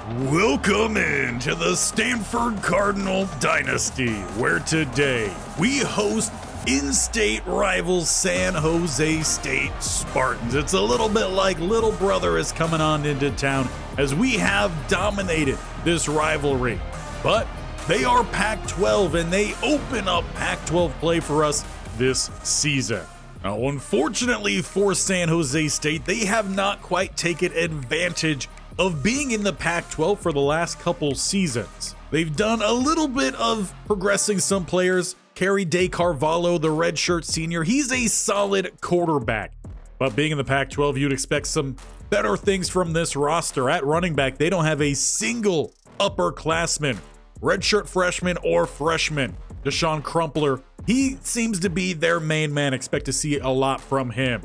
Welcome into the Stanford Cardinal Dynasty, where today we host in-state rivals San Jose State Spartans. It's a little bit like little brother is coming on into town as we have dominated this rivalry. But they are Pac-12 and they open up Pac-12 play for us this season. Now, unfortunately for San Jose State, they have not quite taken advantage of being in the Pac-12 for the last couple seasons. They've done a little bit of progressing some players. Kerry De Carvalho, the redshirt senior, he's a solid quarterback. But being in the Pac-12, you'd expect some better things from this roster. At running back, they don't have a single upperclassman, redshirt freshman or freshman. Deshaun Crumpler, he seems to be their main man. Expect to see a lot from him.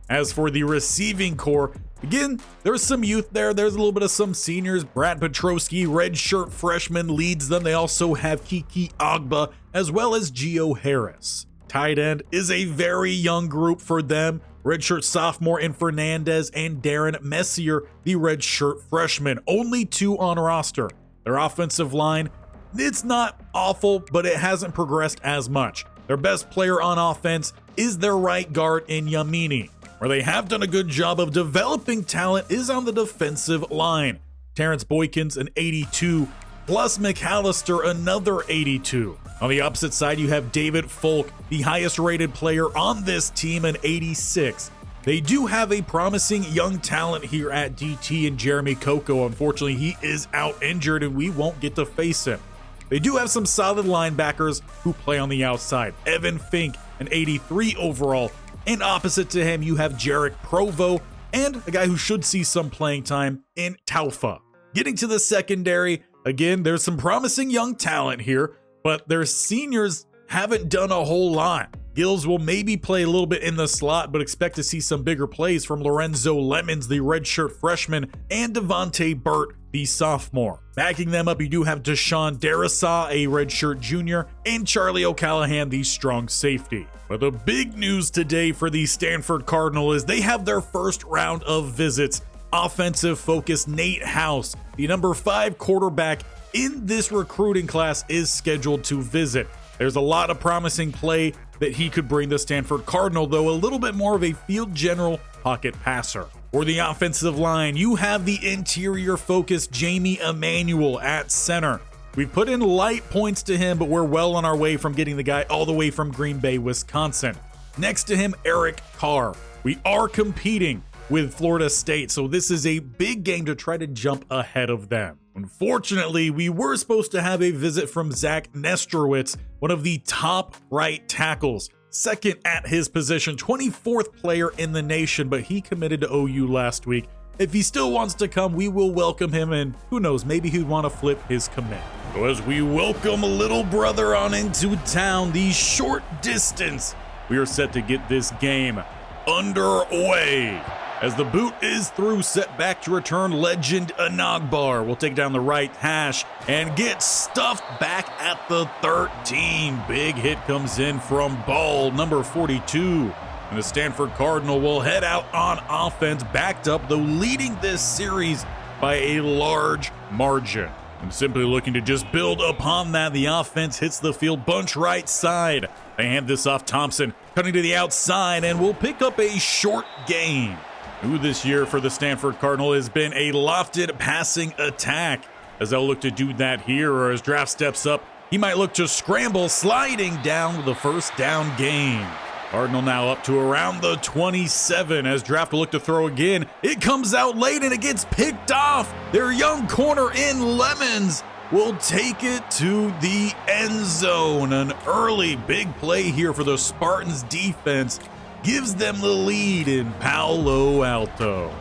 As for the receiving core, again, there's some youth there. There's a little bit of some seniors. Brad Petrosky, redshirt freshman, leads them. They also have Kiki Agba as well as Gio Harris. Tight end is a very young group for them. Redshirt sophomore in Fernandez and Darren Messier, the redshirt freshman. Only two on roster. Their offensive line, it's not awful, but it hasn't progressed as much. Their best player on offense is their right guard in Yamini. Where they have done a good job of developing talent is on the defensive line. Terrence Boykins, an 82, plus McAllister, another 82. On the opposite side, you have David Folk, the highest rated player on this team, an 86. They do have a promising young talent here at DT in Jeremy Coco. Unfortunately, he is out injured and we won't get to face him. They do have some solid linebackers who play on the outside. Evan Fink, an 83 overall. And opposite to him, you have Jarek Provo and a guy who should see some playing time in Taufa. Getting to the secondary, again, there's some promising young talent here, but their seniors haven't done a whole lot. Gills will maybe play a little bit in the slot, but expect to see some bigger plays from Lorenzo Lemons, the redshirt freshman, and Devontae Burt, the sophomore. Backing them up, you do have Deshaun Darrisaw, a redshirt junior, and Charlie O'Callahan, the strong safety. But the big news today for the Stanford Cardinal is they have their first round of visits. Offensive focus Nate House, the number 5 quarterback in this recruiting class, is scheduled to visit. There's a lot of promising play that he could bring the Stanford Cardinal, though a little bit more of a field general pocket passer. For the offensive line, you have the interior focus Jamie Emanuel at center. We've put in light points to him, but we're well on our way from getting the guy all the way from Green Bay, Wisconsin. Next to him, Eric Carr. We are competing with Florida State, so this is a big game to try to jump ahead of them. Unfortunately, we were supposed to have a visit from Zach Nesterowitz, one of the top right tackles. Second at his position, 24th player in the nation, but he committed to OU last week. If he still wants to come, we will welcome him, and who knows, maybe he'd want to flip his commit. So as we welcome little brother on into town, the short distance, we are set to get this game underway. As the boot is through, set back to return, legend Anagbar will take down the right hash and get stuffed back at the 13. Big hit comes in from Ball, number 42. And the Stanford Cardinal will head out on offense, backed up, though leading this series by a large margin. And simply looking to just build upon that, the offense hits the field, bunch right side. They hand this off, Thompson cutting to the outside, and will pick up a short gain. Who this year for the Stanford Cardinal has been a lofted passing attack, as they'll look to do that here, or as Draft steps up, he might look to scramble, sliding down with the first down gain. Cardinal now up to around the 27 as Draft will look to throw again. It comes out late and it gets picked off. Their young corner in Lemons will take it to the end zone. An early big play here for the Spartans defense gives them the lead in Palo Alto.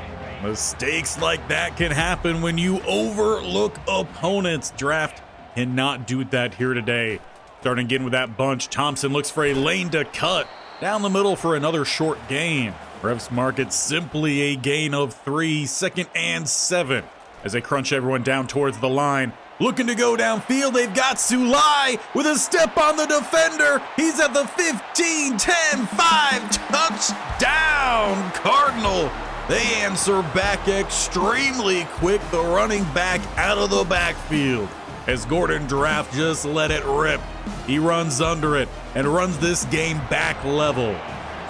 Mistakes like that can happen when you overlook opponents. Draft cannot do that here today. Starting again with that bunch, Thompson looks for a lane to cut. Down the middle for another short gain. Refs mark it simply a gain of 3, 2nd and 7. As they crunch everyone down towards the line. Looking to go downfield, they've got Sulai with a step on the defender. He's at the 15, 10, 5, touchdown. Cardinal They answer back extremely quick, the running back out of the backfield. As Gordon Draft just let it rip. He runs under it and runs this game back level.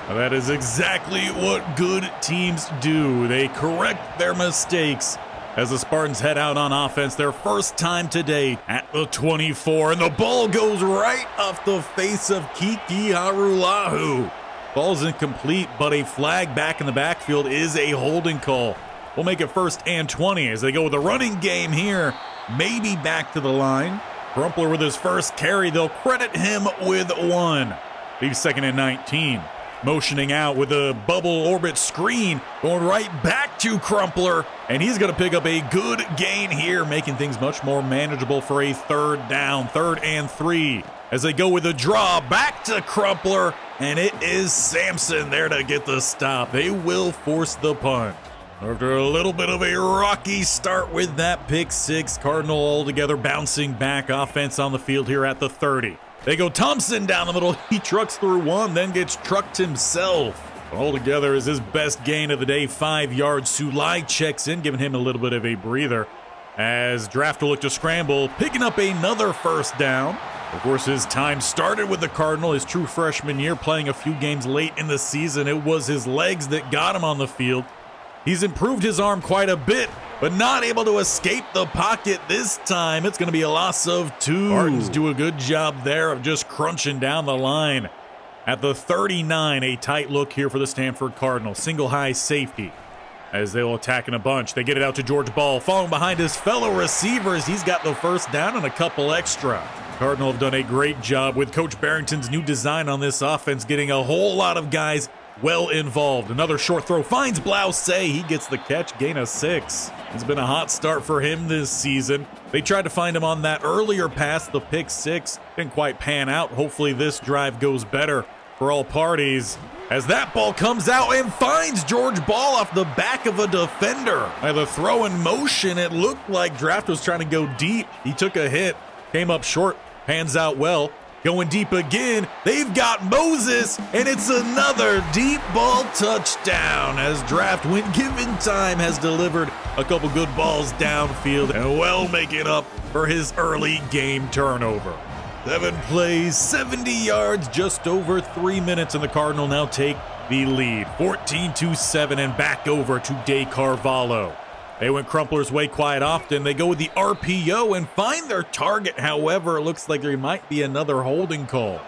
That is exactly what good teams do. They correct their mistakes as the Spartans head out on offense, their first time today at the 24, and the ball goes right off the face of Kiki Harulahu. Ball's incomplete, but a flag back in the backfield is a holding call. We'll make it 1st and 20 as they go with the running game here. Maybe back to the line. Crumpler with his first carry. They'll credit him with 1. Leaves 2nd and 19. Motioning out with a bubble orbit screen. Going right back to Crumpler. And he's going to pick up a good gain here, making things much more manageable for a 3rd down. 3rd and 3. As they go with a draw back to Crumpler. And it is Sampson there to get the stop. They will force the punt. After a little bit of a rocky start with that pick 6, Cardinal altogether bouncing back, offense on the field here at the 30. They go Thompson down the middle. He trucks through 1, then gets trucked himself. Altogether is his best gain of the day, 5 yards. Sulai checks in, giving him a little bit of a breather. As Draft will look to scramble, picking up another 1st down. Of course, his time started with the Cardinal, his true freshman year, playing a few games late in the season. It was his legs that got him on the field. He's improved his arm quite a bit, but not able to escape the pocket this time. It's going to be a loss of 2. Spartans do a good job there of just crunching down the line. At the 39, a tight look here for the Stanford Cardinal. Single high safety as they will attack in a bunch. They get it out to George Ball, following behind his fellow receivers. He's got the 1st down and a couple extra. Cardinal have done a great job with Coach Barrington's new design on this offense, getting a whole lot of guys well involved. Another short throw finds Blouse. He gets the catch, gain of 6. It's been a hot start for him this season. They tried to find him on that earlier pass, the pick 6. Didn't quite pan out. Hopefully this drive goes better for all parties. As that ball comes out and finds George Ball off the back of a defender. By the throw in motion, it looked like Draft was trying to go deep. He took a hit, came up short, hands out well. Going deep again, they've got Moses, and it's another deep ball touchdown as Draft, when given time, has delivered a couple good balls downfield and well making up for his early game turnover. 7 plays, 70 yards, just over 3 minutes, and the Cardinal now take the lead. 14-7 and back over to De Carvalho. They went Crumpler's way quite often. They go with the RPO and find their target. However, it looks like there might be another holding call.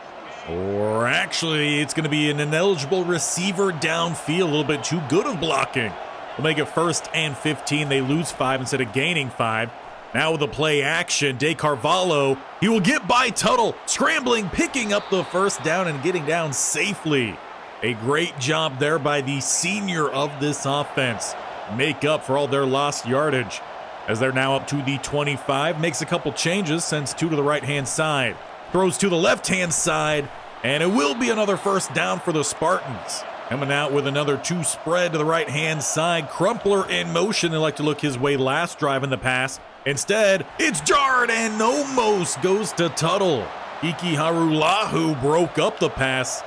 Or actually, it's going to be an ineligible receiver downfield. A little bit too good of blocking. We'll make it 1st and 15. They lose 5 instead of gaining 5. Now with the play action, De Carvalho, he will get by Tuttle. Scrambling, picking up the 1st down and getting down safely. A great job there by the senior of this offense. Make up for all their lost yardage as they're now up to the 25. Makes a couple changes, sends 2 to the right-hand side. Throws to the left-hand side, and it will be another 1st down for the Spartans. Coming out with another 2 spread to the right-hand side. Crumpler in motion. They like to look his way last drive in the pass. Instead, it's jarred, and almost goes to Tuttle. Kiki Harulahu broke up the pass.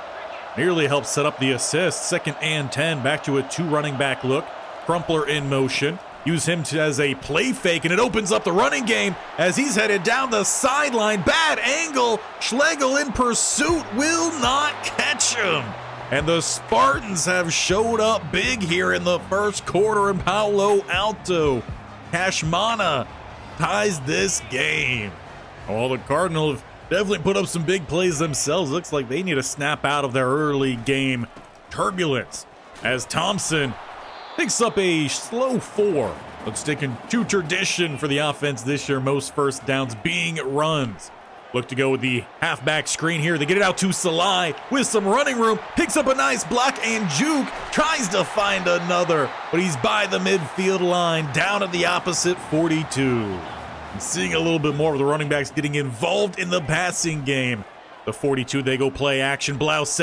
Nearly helped set up the assist. 2nd and 10, back to a 2 running back look. Crumpler in motion. Use him as a play fake, and it opens up the running game as he's headed down the sideline. Bad angle. Schlegel in pursuit will not catch him. And the Spartans have showed up big here in the 1st quarter in Palo Alto. Cashmana ties this game. Well, the Cardinals have definitely put up some big plays themselves. Looks like they need to snap out of their early game turbulence as Thompson picks up a slow 4. Let's stick in to tradition for the offense this year, most 1st downs being runs. Look to go with the halfback screen here. They get it out to Salai with some running room. Picks up a nice block, and Juke tries to find another, but he's by the midfield line, down at the opposite 42. And seeing a little bit more of the running backs getting involved in the passing game. The 42, they go play action. Blouse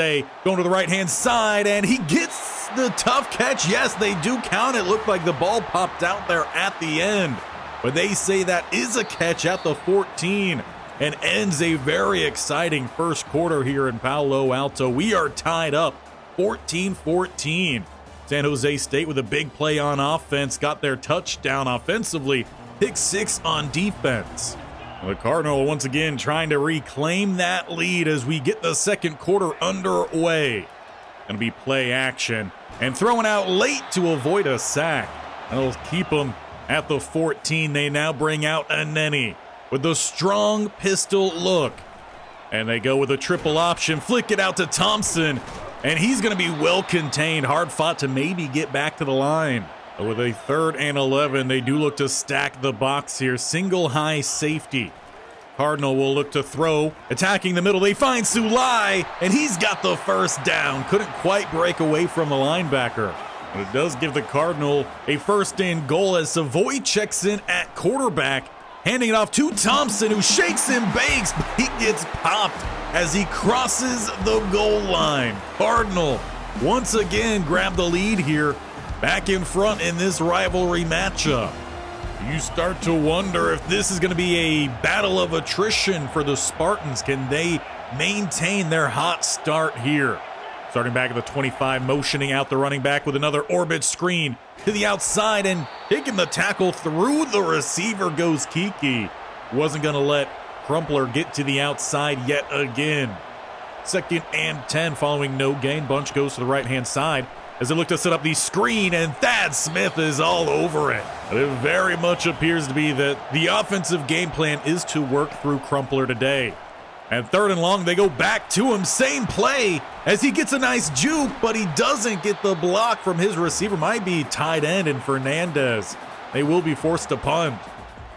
going to the right-hand side, and he gets the tough catch. Yes, they do count it. Looked like the ball popped out there at the end. But they say that is a catch at the 14 and ends a very exciting 1st quarter here in Palo Alto. We are tied up 14-14. San Jose State with a big play on offense, got their touchdown offensively, pick 6 on defense. The Cardinal once again trying to reclaim that lead as we get the second quarter underway. Gonna be play action and throwing out late to avoid a sack. That'll keep them at the 14. They now bring out Aneni with the strong pistol look. And they go with a triple option, flick it out to Thompson. And he's going to be well contained, hard fought to maybe get back to the line. But with a 3rd and 11, they do look to stack the box here. Single high safety. Cardinal will look to throw, attacking the middle. They find Sulai, and he's got the first down. Couldn't quite break away from the linebacker. But it does give the Cardinal a 1st and goal as Savoy checks in at quarterback, handing it off to Thompson, who shakes and bakes, but he gets popped as he crosses the goal line. Cardinal once again grab the lead here, back in front in this rivalry matchup. You start to wonder if this is going to be a battle of attrition for the Spartans. Can they maintain their hot start here? Starting back at the 25, motioning out the running back with another orbit screen to the outside, and taking the tackle through the receiver goes Kiki. Wasn't going to let Crumpler get to the outside yet again. 2nd and 10 following no gain. Bunch goes to the right-hand side as they look to set up the screen, and Thad Smith is all over it. But it very much appears to be that the offensive game plan is to work through Crumpler today. And 3rd and long, they go back to him. Same play as he gets a nice juke, but he doesn't get the block from his receiver. Might be tight end and Fernandez. They will be forced to punt.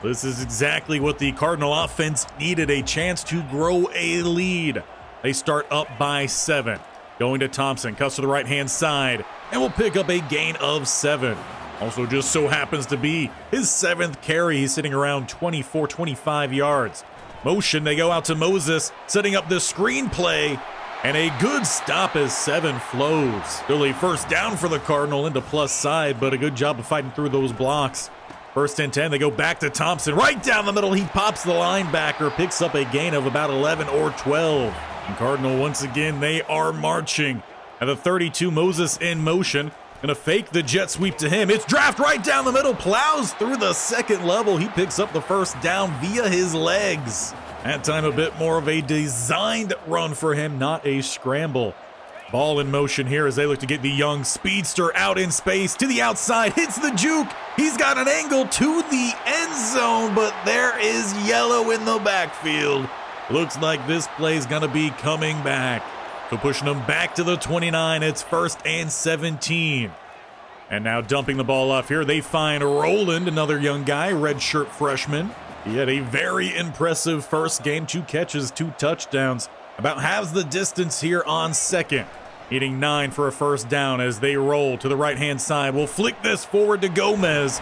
This is exactly what the Cardinal offense needed, a chance to grow a lead. They start up by 7. Going to Thompson, cuts to the right-hand side, and will pick up a gain of 7. Also just so happens to be his 7th carry. He's sitting around 24, 25 yards. Motion, they go out to Moses, setting up the screen play, and a good stop as 7 flows. Still a 1st down for the Cardinal into plus side, but a good job of fighting through those blocks. 1st and 10, they go back to Thompson. Right down the middle, he pops the linebacker, picks up a gain of about 11 or 12. And Cardinal, once again, they are marching. At the 32, Moses in motion. Gonna fake the jet sweep to him. It's draft right down the middle, plows through the 2nd level. He picks up the 1st down via his legs. That time a bit more of a designed run for him, not a scramble. Ball in motion here as they look to get the young speedster out in space to the outside. Hits the juke. He's got an angle to the end zone, but there is yellow in the backfield. Looks like this play's gonna be coming back. So pushing them back to the 29, it's 1st and 17. And now dumping the ball off here, they find Roland, another young guy, redshirt freshman. He had a very impressive first game, 2 catches, 2 touchdowns. About halves the distance here on 2nd. Hitting 9 for a 1st down as they roll to the right-hand side. We'll flick this forward to Gomez.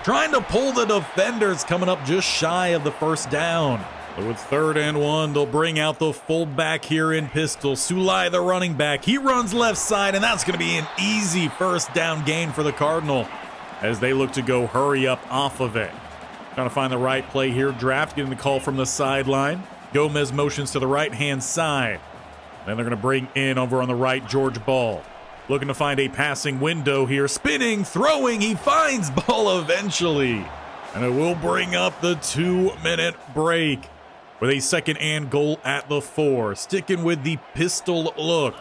Trying to pull the defenders, coming up just shy of the 1st down. But with 3rd and 1, they'll bring out the fullback here in pistol. Sulai, the running back. He runs left side, and that's going to be an easy 1st down gain for the Cardinal as they look to go hurry up off of it. Trying to find the right play here. Draft getting the call from the sideline. Gomez motions to the right-hand side. Then they're going to bring in over on the right George Ball. Looking to find a passing window here. Spinning, throwing. He finds Ball eventually. And it will bring up the 2-minute break with a 2nd and goal at the 4. Sticking with the pistol look.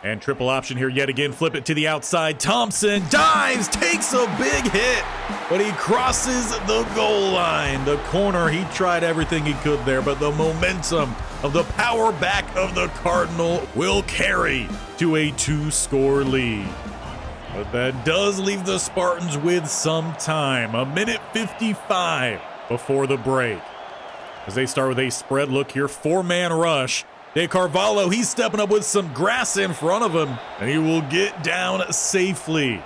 And triple option here yet again. Flip it to the outside. Thompson dives, takes a big hit, but he crosses the goal line. The corner, he tried everything he could there, but the momentum of the power back of the Cardinal will carry to a 2-score lead. But that does leave the Spartans with some time. 1:55 before the break. As they start with a spread look here, 4-man rush. De Carvalho, he's stepping up with some grass in front of him, and he will get down safely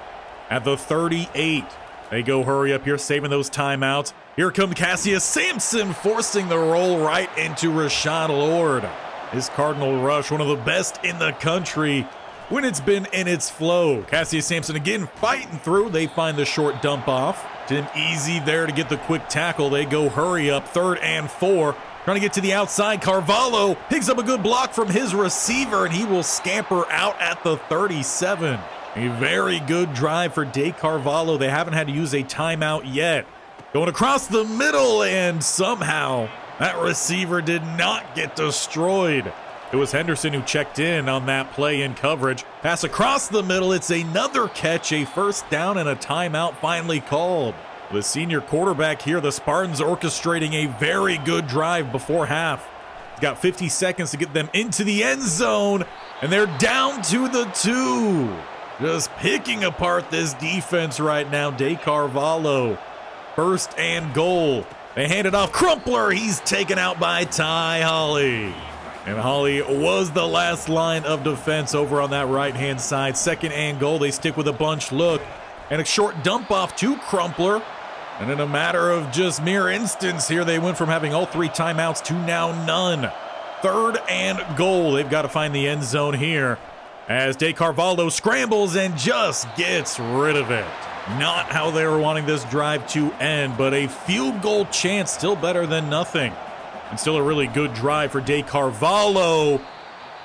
at the 38. They go hurry up here, saving those timeouts. Here comes Cassius Sampson, forcing the roll right into Rashad Lord. His Cardinal rush, one of the best in the country when it's been in its flow. Cassius Sampson again fighting through. They find the short dump off. Tim Easy there to get the quick tackle. They go hurry up, 3rd and 4. Trying to get to the outside. Carvalho picks up a good block from his receiver, and he will scamper out at the 37. A very good drive for De Carvalho. They haven't had to use a timeout yet. Going across the middle, and somehow that receiver did not get destroyed. It was Henderson who checked in on that play in coverage. Pass across the middle. It's another catch, a first down, and a timeout finally called. The senior quarterback here, the Spartans orchestrating a very good drive before half. He's got 50 seconds to get them into the end zone, and they're down to the 2. Just picking apart this defense right now. De Carvalho, first and goal. They hand it off. Crumpler, he's taken out by Ty Holly. And Holly was the last line of defense over on that right-hand side. Second and goal. They stick with a bunch look. And a short dump off to Crumpler. And in a matter of just mere instance here, they went from having all 3 timeouts to now none. Third and goal. They've got to find the end zone here as De Carvalho scrambles and just gets rid of it. Not how they were wanting this drive to end, but a field goal chance, still better than nothing. And still a really good drive for De Carvalho,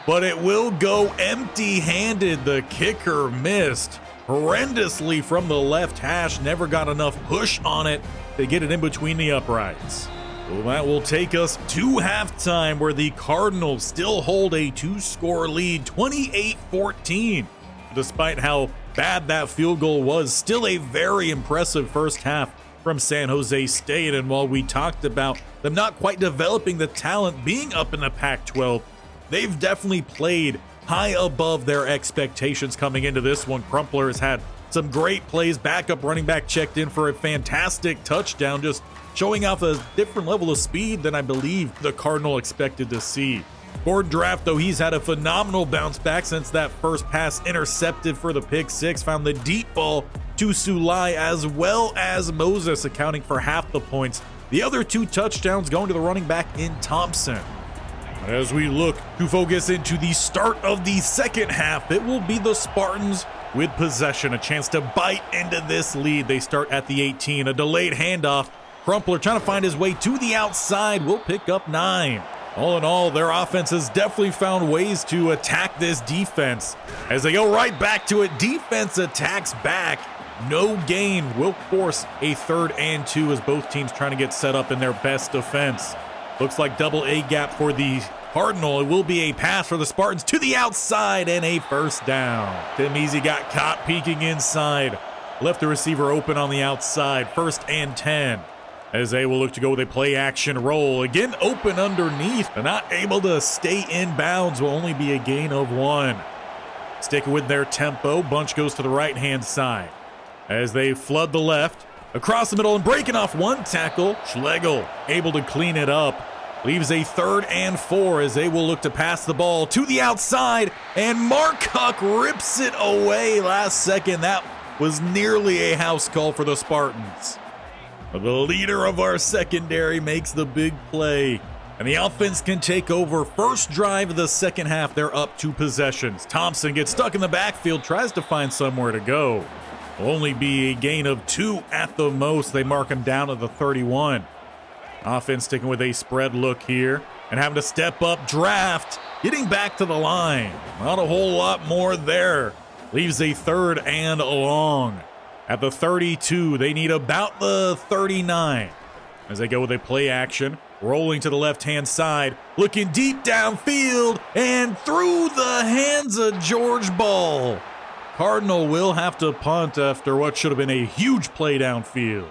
but it will go empty-handed. The kicker missed horrendously from the left hash, never got enough push on it to get it in between the uprights. Well, that will take us to halftime, where the Cardinals still hold a 2-score lead, 28-14. Despite how bad that field goal was, still a very impressive first half from San Jose State. And while we talked about them not quite developing the talent being up in the Pac-12, they've definitely played high above their expectations coming into this one. Crumpler has had some great plays. Backup running back checked in for a fantastic touchdown, just showing off a different level of speed than I believe the Cardinal expected to see. Gordon Draft, though, he's had a phenomenal bounce back since that first pass intercepted for the pick six. Found the deep ball to Sulai as well as Moses, accounting for half the points. The other 2 touchdowns going to the running back in Thompson. As we look to focus into the start of the second half, it will be the Spartans with possession, a chance to bite into this lead. They start at the 18, a delayed handoff. Crumpler trying to find his way to the outside, will pick up 9. All in all, their offense has definitely found ways to attack this defense. As they go right back to it, defense attacks back. No gain will force a 3rd and 2 as both teams trying to get set up in their best defense. Looks like double A gap for the Cardinal. It will be a pass for the Spartans to the outside and a first down. Tim Easy got caught peeking inside. Left the receiver open on the outside. 1st and 10. As they will look to go with a play action roll. Again, open underneath, but not able to stay in bounds. Will only be a gain of 1. Sticking with their tempo. Bunch goes to the right-hand side. As they flood the left. Across the middle and breaking off 1 tackle. Schlegel able to clean it up. Leaves a 3rd and 4 as they will look to pass the ball to the outside. And Mark Huck rips it away last second. That was nearly a house call for the Spartans. The leader of our secondary makes the big play, and the offense can take over. First drive of the second half, they're up 2 possessions. Thompson gets stuck in the backfield, tries to find somewhere to go. Will only be a gain of 2 at the most. They mark him down at the 31. Offense sticking with a spread look here and having to step up. Draft getting back to the line. Not a whole lot more there. Leaves a 3rd and long. At the 32, they need about the 39. As they go with a play action, rolling to the left-hand side, looking deep downfield, and through the hands of George Ball. Cardinal will have to punt after what should have been a huge play downfield.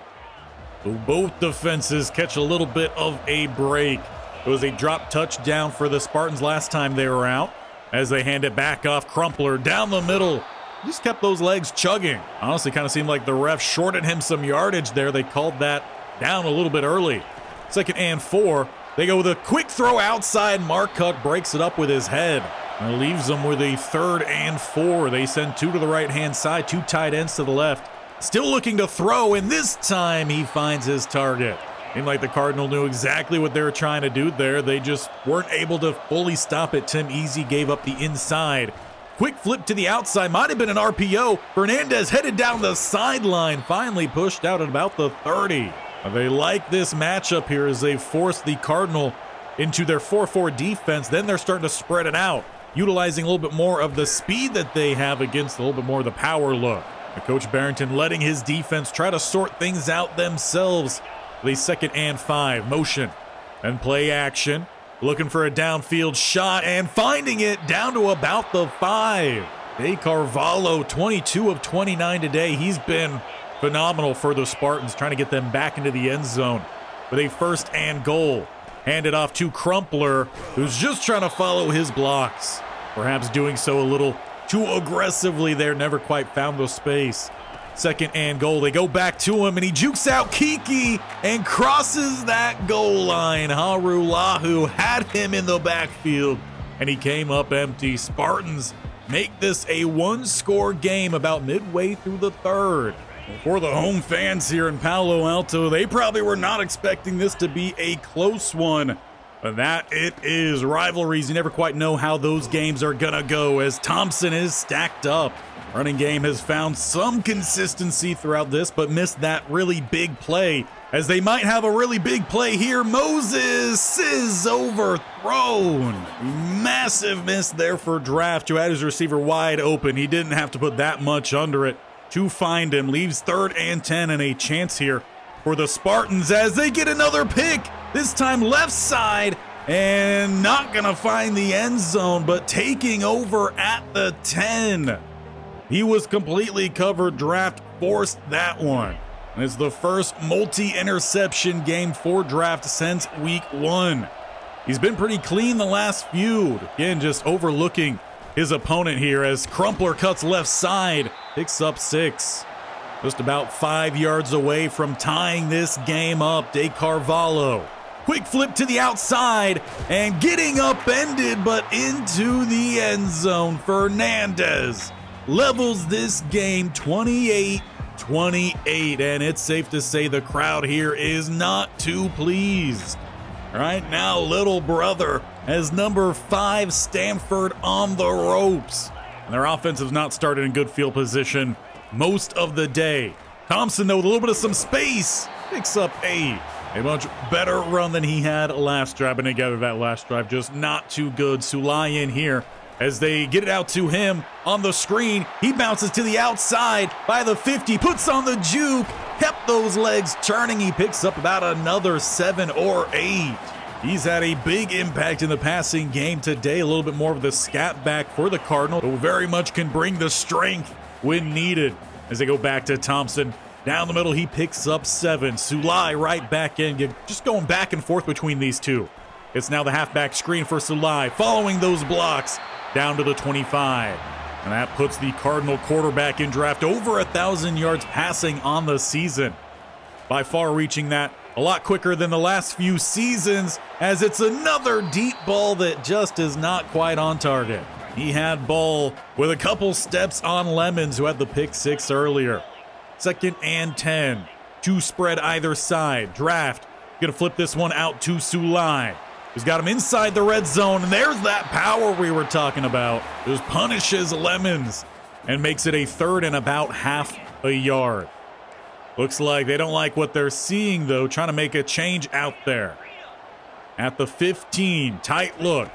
So both defenses catch a little bit of a break. It was a drop touchdown for the Spartans last time they were out. As they hand it back off, Crumpler down the middle. Just kept those legs chugging. Honestly, kind of seemed like the ref shorted him some yardage there. They called that down a little bit early. 2nd and 4. They go with a quick throw outside. Mark Huck breaks it up with his head. And leaves them with a 3rd and 4. They send 2 to the right-hand side, 2 tight ends to the left. Still looking to throw, and this time he finds his target. Seemed like the Cardinal knew exactly what they were trying to do there. They just weren't able to fully stop it. Tim Easy gave up the inside. Quick flip to the outside, might have been an RPO. Fernandez headed down the sideline, finally pushed out at about the 30. They like this matchup here as they force the Cardinal into their 4-4 defense. Then they're starting to spread it out. utilizing a little bit more of the speed that they have against a little bit more of the power look. Coach Barrington letting his defense try to sort things out themselves. The 2nd and 5, motion and play action. Looking for a downfield shot and finding it down to about the 5. De Carvalho, 22 of 29 today. He's been phenomenal for the Spartans, trying to get them back into the end zone with a 1st and goal. Handed off to Crumpler, who's just trying to follow his blocks. Perhaps doing so a little too aggressively there, never quite found the space. 2nd and goal, they go back to him, and he jukes out Kiki and crosses that goal line. Harulahu had him in the backfield, and he came up empty. Spartans make this a 1-score game about midway through the 3rd. For the home fans here in Palo Alto, they probably were not expecting this to be a close one. But that it is. Rivalries, you never quite know how those games are gonna go as Thompson is stacked up. Running game has found some consistency throughout this, but missed that really big play, as they might have a really big play here. Moses is overthrown. Massive miss there for Draft, who had his receiver wide open. He didn't have to put that much under it to find him. Leaves 3rd and 10 and a chance here for the Spartans as they get another pick. This time left side, and not gonna find the end zone, but taking over at the 10. He was completely covered. Draft forced that one. And it's the first multi-interception game for Draft since week 1. He's been pretty clean the last few. Again, just overlooking his opponent here as Crumpler cuts left side, picks up 6. Just about 5 yards away from tying this game up. De Carvalho, quick flip to the outside and getting upended, but into the end zone. Fernandez levels this game 28-28, and it's safe to say the crowd here is not too pleased. Right now, little brother has number 5 Stanford on the ropes. And their offense has not started in good field position most of the day. Thompson, though, with a little bit of some space, picks up 8. A much better run than he had last drive. And together that last drive, just not too good. Sulai in here as they get it out to him on the screen. He bounces to the outside by the 50, puts on the juke, kept those legs turning. He picks up about another 7 or 8. He's had a big impact in the passing game today. A little bit more of the scat back for the Cardinal, who very much can bring the strength when needed. As they go back to Thompson, down the middle, he picks up 7. Sulai right back in, just going back and forth between these two. It's now the halfback screen for Sulai, following those blocks down to the 25. And that puts the Cardinal quarterback in Draft over 1,000 yards passing on the season. By far reaching that a lot quicker than the last few seasons, as it's another deep ball that just is not quite on target. He had ball with a couple steps on Lemons, who had the pick 6 earlier. 2nd and 10. 2 spread either side. Draft gonna flip this one out to Sulai, who's got him inside the red zone, and there's that power we were talking about. Just punishes Lemons and makes it a 3rd and about half a yard. Looks like they don't like what they're seeing, though, trying to make a change out there. At the 15, tight look.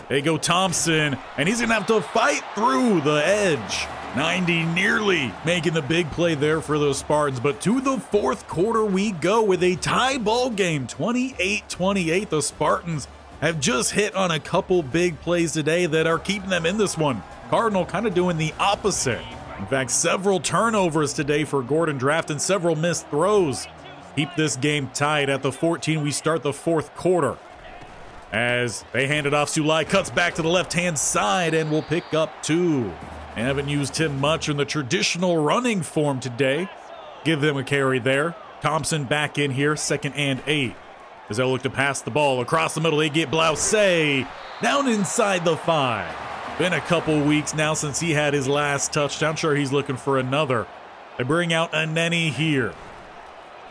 They go Thompson, and he's going to have to fight through the edge. 90 nearly making the big play there for those Spartans. But to the 4th quarter we go with a tie ball game, 28-28. The Spartans have just hit on a couple big plays today that are keeping them in this one. Cardinal kind of doing the opposite. In fact, several turnovers today for Gordon Draft and several missed throws. Keep this game tied at the 14. We start the 4th quarter. As they hand it off, Sulai cuts back to the left-hand side and will pick up 2. They haven't used him much in the traditional running form today. Give them a carry there. Thompson back in here, 2nd and 8. As they'll look to pass the ball across the middle, they get Blouse down inside the 5. Been a couple weeks now since he had his last touchdown. Sure, he's looking for another. They bring out Aneni here.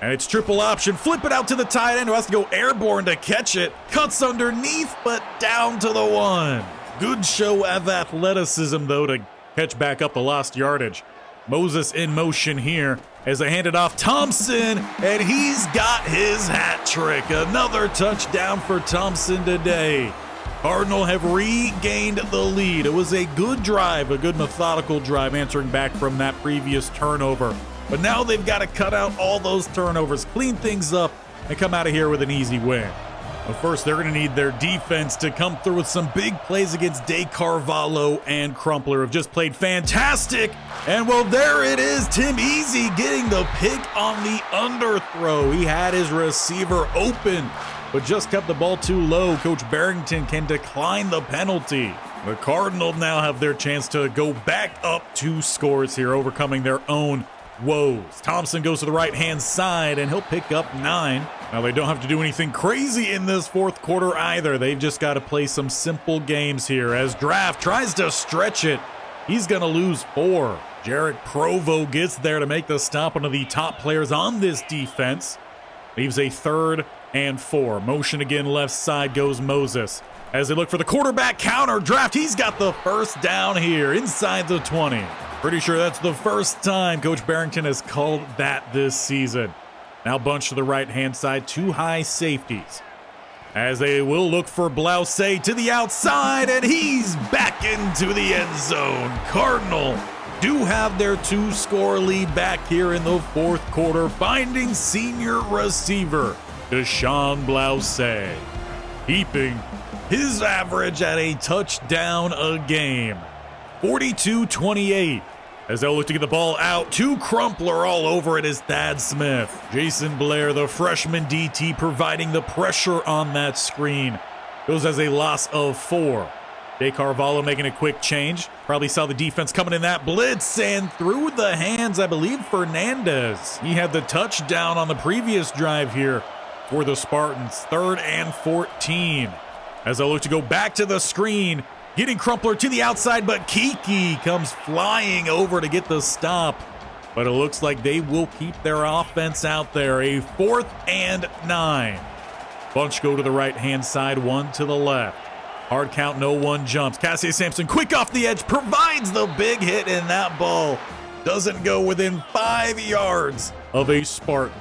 And it's triple option. Flip it out to the tight end, who has to go airborne to catch it. Cuts underneath, but down to the 1. Good show of athleticism, though, to catch back up the lost yardage. Moses in motion here as they hand it off. Thompson, and he's got his hat trick. Another touchdown for Thompson today. Cardinal have regained the lead. It was a good drive, a good methodical drive, answering back from that previous turnover. But now they've got to cut out all those turnovers, clean things up, and come out of here with an easy win. But first, they're going to need their defense to come through with some big plays against De Carvalho and Crumpler, have just played fantastic. And well, there it is. Tim Easy getting the pick on the underthrow. He had his receiver open, but just kept the ball too low. Coach Barrington can decline the penalty. The Cardinals now have their chance to go back up 2 scores here, overcoming their own woes. Thompson goes to the right-hand side, and he'll pick up 9. Now, they don't have to do anything crazy in this fourth quarter either. They've just got to play some simple games here. As Draft tries to stretch it, he's going to lose 4. Jarek Provo gets there to make the stop, one of the top players on this defense. Leaves a 3rd and 4. Motion again, left side goes Moses. As they look for the quarterback counter, Draft, he's got the first down here inside the 20. Pretty sure that's the first time Coach Barrington has called that this season. Now bunched to the right-hand side, 2 high safeties. As they will look for Blouse to the outside, and he's back into the end zone. Cardinal do have their 2-score lead back here in the fourth quarter, finding senior receiver Deshaun Blouse, keeping his average at a touchdown a game. 42-28. As they'll look to get the ball out to Crumpler, all over it is Thad Smith. Jason Blair, the freshman DT, providing the pressure on that screen. Goes as a loss of 4. De Carvalho making a quick change. Probably saw the defense coming in that blitz, and through the hands, I believe, Fernandez. He had the touchdown on the previous drive here for the Spartans. 3rd and 14. As they'll look to go back to the screen, getting Crumpler to the outside, but Kiki comes flying over to get the stop. But it looks like they will keep their offense out there. A 4th and 9. Bunch go to the right-hand side, 1 to the left. Hard count, no one jumps. Cassie Sampson, quick off the edge, provides the big hit, and that ball doesn't go within 5 yards of a Spartan.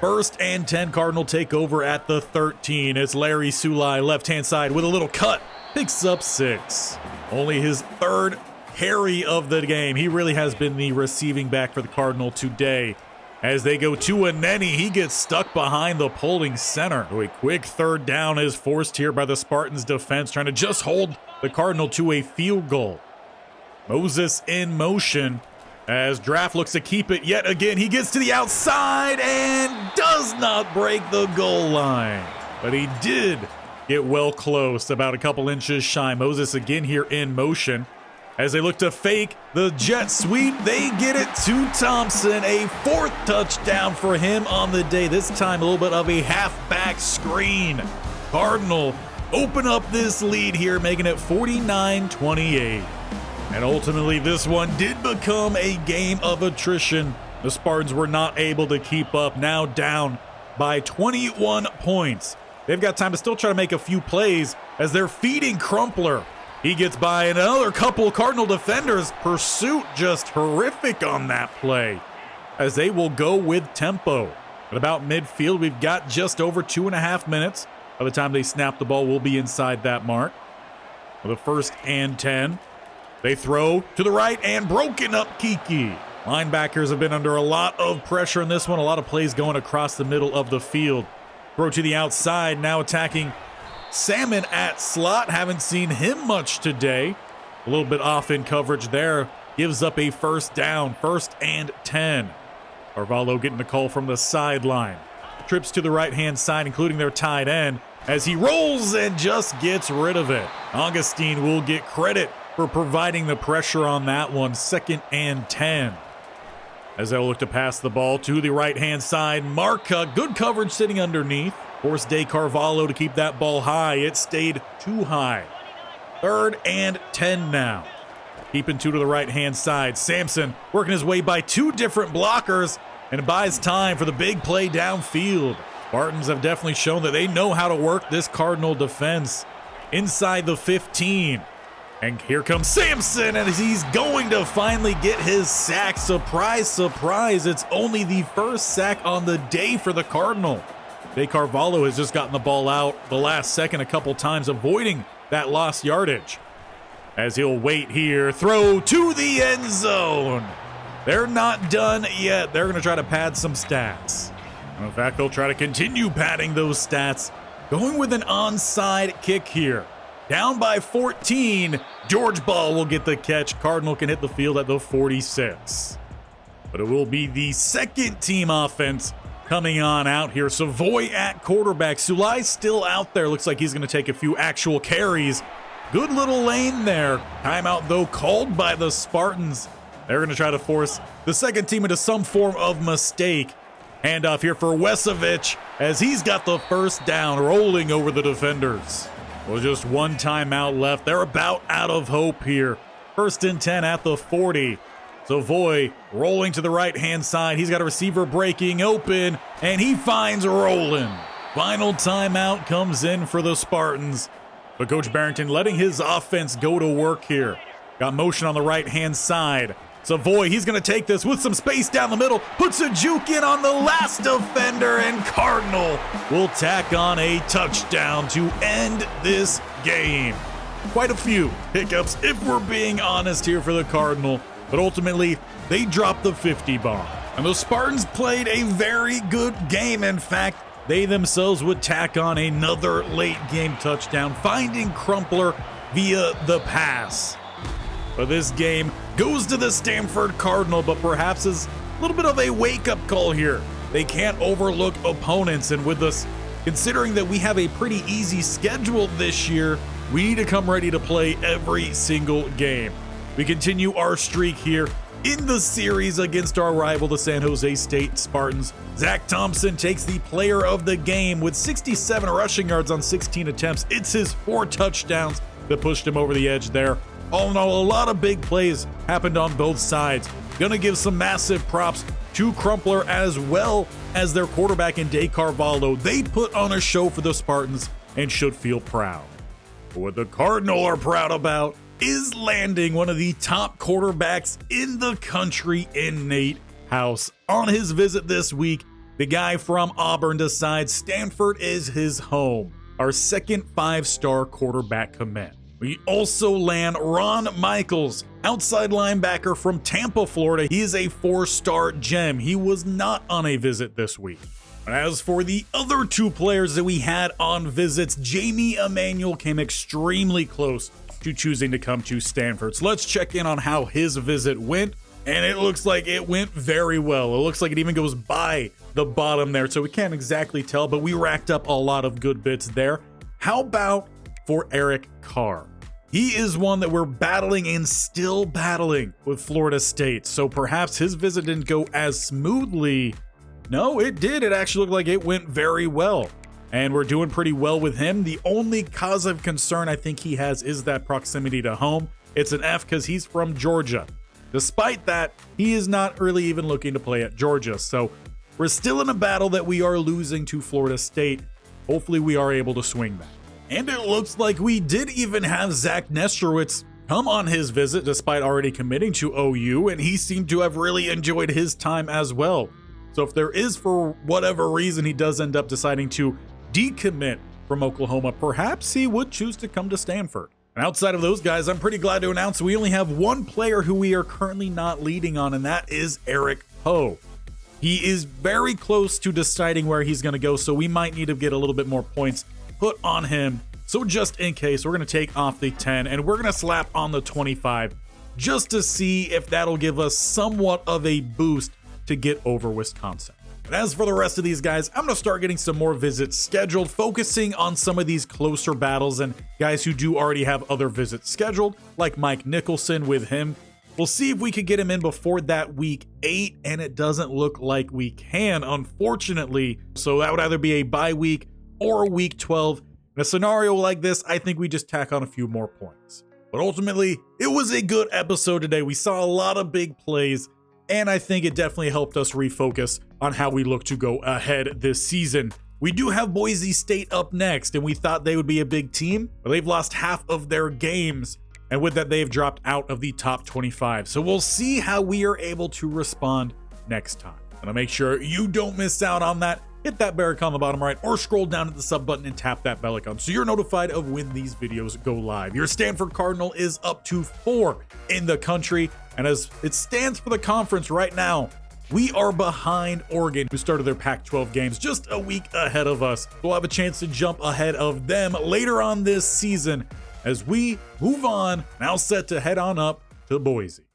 1st and 10, Cardinal take over at the 13. It's Larry Sulai, left-hand side with a little cut. Picks up 6. Only his 3rd carry of the game. He really has been the receiving back for the Cardinal today. As they go to Aneni, he gets stuck behind the pulling center. So a quick 3rd down is forced here by the Spartans defense, trying to just hold the Cardinal to a field goal. Moses in motion as Draft looks to keep it yet again. He gets to the outside and does not break the goal line. But he did get well close, about a couple inches shy. Moses again here in motion. As they look to fake the jet sweep, they get it to Thompson. A 4th touchdown for him on the day. This time a little bit of a halfback screen. Cardinal open up this lead here, making it 49-28. And ultimately this one did become a game of attrition. The Spartans were not able to keep up, now down by 21 points. They've got time to still try to make a few plays as they're feeding Crumpler. He gets by another couple Cardinal defenders. Pursuit just horrific on that play as they will go with tempo. At about midfield, we've got just over 2.5 minutes. By the time they snap the ball, we'll be inside that mark. For the 1st and 10, they throw to the right and broken up Kiki. Linebackers have been under a lot of pressure in this one. A lot of plays going across the middle of the field. Throw to the outside, now attacking Salmon at slot. Haven't seen him much today. A little bit off in coverage there. Gives up a 1st down, 1st and 10. Carvalho getting the call from the sideline. Trips to the right-hand side, including their tight end, as he rolls and just gets rid of it. Augustine will get credit for providing the pressure on that one. 2nd and 10. As they'll look to pass the ball to the right-hand side. Marca, good coverage sitting underneath. Forced De Carvalho to keep that ball high. It stayed too high. 3rd and 10 now. Keeping 2 to the right-hand side. Sampson working his way by 2 different blockers and buys time for the big play downfield. Spartans have definitely shown that they know how to work this Cardinal defense inside the 15. And here comes Sampson, and he's going to finally get his sack. Surprise, surprise, it's only the 1st sack on the day for the Cardinal. De Carvalho has just gotten the ball out the last second a couple times, avoiding that lost yardage. As he'll wait here, throw to the end zone. They're not done yet. They're going to try to pad some stats. And in fact, they'll try to continue padding those stats, going with an onside kick here. Down by 14, George Ball will get the catch. Cardinal can hit the field at the 46. But it will be the second team offense coming on out here. Savoy at quarterback. Sulai still out there. Looks like he's going to take a few actual carries. Good little lane there. Timeout, though, called by the Spartans. They're going to try to force the second team into some form of mistake. Handoff here for Wesovich as he's got the first down, rolling over the defenders. Well, just one timeout left. They're about out of hope here. 1st and 10 at the 40. Savoy rolling to the right-hand side. He's got a receiver breaking open, and he finds Roland. Final timeout comes in for the Spartans. But Coach Barrington letting his offense go to work here. Got motion on the right-hand side. Savoy, he's going to take this with some space down the middle. Puts a juke in on the last defender, and Cardinal will tack on a touchdown to end this game. Quite a few hiccups, if we're being honest here for the Cardinal. But ultimately, they dropped the 50 bomb. And the Spartans played a very good game. In fact, they themselves would tack on another late game touchdown, finding Crumpler via the pass. But this game goes to the Stanford Cardinal, but perhaps is a little bit of a wake-up call here. They can't overlook opponents, and with us, considering that we have a pretty easy schedule this year, we need to come ready to play every single game. We continue our streak here in the series against our rival, the San Jose State Spartans. Zach Thompson takes the player of the game with 67 rushing yards on 16 attempts. It's his 4 touchdowns that pushed him over the edge there. All in all, a lot of big plays happened on both sides. Gonna give some massive props to Crumpler as well as their quarterback in De Carvalho. They put on a show for the Spartans and should feel proud. But what the Cardinal are proud about is landing one of the top quarterbacks in the country in Nate House. On his visit this week, the guy from Auburn decides Stanford is his home. Our second 5-star quarterback commit. We also land Ron Michaels, outside linebacker from Tampa, Florida. He is a 4-star gem. He was not on a visit this week. And as for the other 2 players that we had on visits, Jamie Emanuel came extremely close to choosing to come to Stanford. So let's check in on how his visit went. And it looks like it went very well. It looks like it even goes by the bottom there, so we can't exactly tell, but we racked up a lot of good bits there. How about for Eric Carr? He is one that we're battling and still battling with Florida State, so perhaps his visit didn't go as smoothly. No, it did. It actually looked like it went very well, and we're doing pretty well with him. The only cause of concern I think he has is that proximity to home. It's an F because he's from Georgia. Despite that, he is not really even looking to play at Georgia, so we're still in a battle that we are losing to Florida State. Hopefully we are able to swing that. And it looks like we did even have Zach Nesterowitz come on his visit despite already committing to OU, and he seemed to have really enjoyed his time as well. So if there is, for whatever reason, he does end up deciding to decommit from Oklahoma, perhaps he would choose to come to Stanford. And outside of those guys, I'm pretty glad to announce we only have one player who we are currently not leading on, and that is Eric Poe. He is very close to deciding where he's going to go, so we might need to get a little bit more points put on him. So just in case, we're going to take off the 10 and we're going to slap on the 25 just to see if that'll give us somewhat of a boost to get over Wisconsin. But as for the rest of these guys, I'm going to start getting some more visits scheduled, focusing on some of these closer battles and guys who do already have other visits scheduled, like Mike Nicholson with him. We'll see if we could get him in before that week 8, and it doesn't look like we can, unfortunately. So that would either be a bye week or week 12. In a scenario like this, I think we just tack on a few more points. But ultimately, it was a good episode today. We saw a lot of big plays, and I think it definitely helped us refocus on how we look to go ahead this season. We do have Boise State up next, and we thought they would be a big team, but they've lost half of their games, and with that, they've dropped out of the top 25. So we'll see how we are able to respond next time. And I'll make sure you don't miss out on that. hit that bear icon on the bottom right or scroll down to the sub button and tap that bell icon so you're notified of when these videos go live. Your Stanford Cardinal is up to 4 in the country, and as it stands for the conference right now, we are behind Oregon, who started their Pac-12 games just a week ahead of us. We'll have a chance to jump ahead of them later on this season as we move on, now set to head on up to Boise.